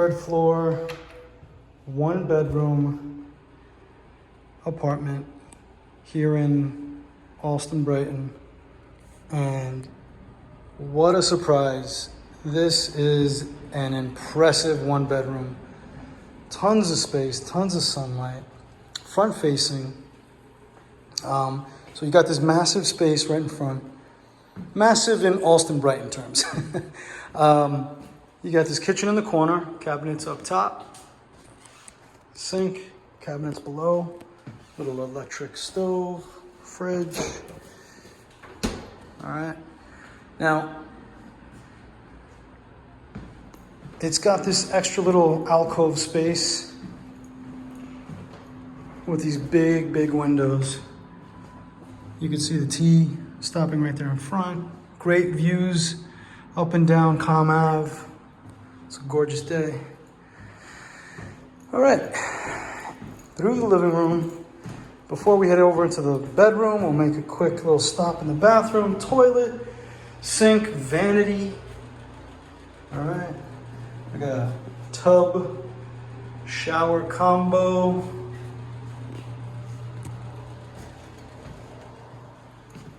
Third floor, 1-bedroom apartment here in Allston, Brighton. And what a surprise. This is an impressive 1-bedroom. Tons of space, tons of sunlight, front facing. So you got this massive space right in front. Massive in Allston, Brighton terms. You got this kitchen in the corner, cabinets up top, sink, cabinets below, little electric stove, fridge. All right. Now, it's got this extra little alcove space with these big, big windows. You can see the T stopping right there in front. Great views up and down Comm Ave. It's a gorgeous day. All right, through the living room. Before we head over into the bedroom, we'll make a quick little stop in the bathroom. Toilet, sink, vanity. All right, we got a tub, shower combo.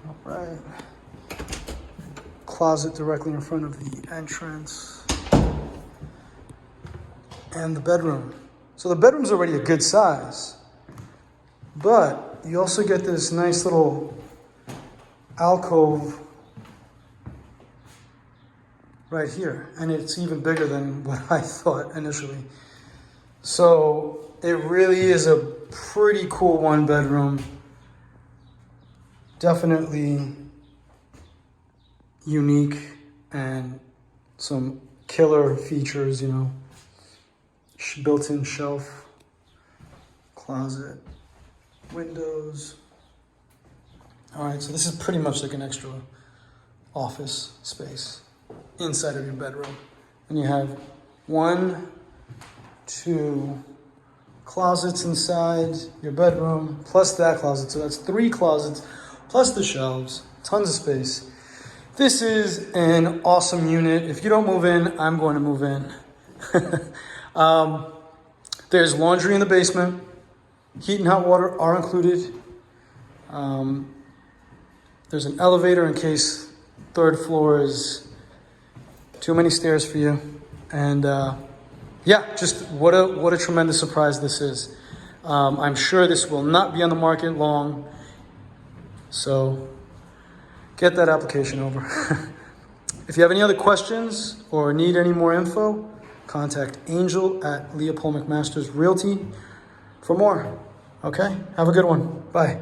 All right, closet directly in front of the entrance. And the bedroom. So the bedroom's already a good size, but you also get this nice little alcove right here. And it's even bigger than what I thought initially. So it really is a pretty cool 1-bedroom. Definitely unique and some killer features, you know. Built-in shelf, closet, windows. All right, so this is pretty much like an extra office space inside of your bedroom. And you have 1, 2 closets inside your bedroom, plus that closet. So that's 3 closets, plus the shelves, tons of space. This is an awesome unit. If you don't move in, I'm going to move in. There's laundry in the basement. Heat and hot water are included. There's an elevator in case 3rd floor is too many stairs for you. And yeah, just what a tremendous surprise this is. I'm sure this will not be on the market long. So get that application over. If you have any other questions or need any more info, contact Angel at Leopold McMaster's Realty for more. Okay? Have a good one. Bye.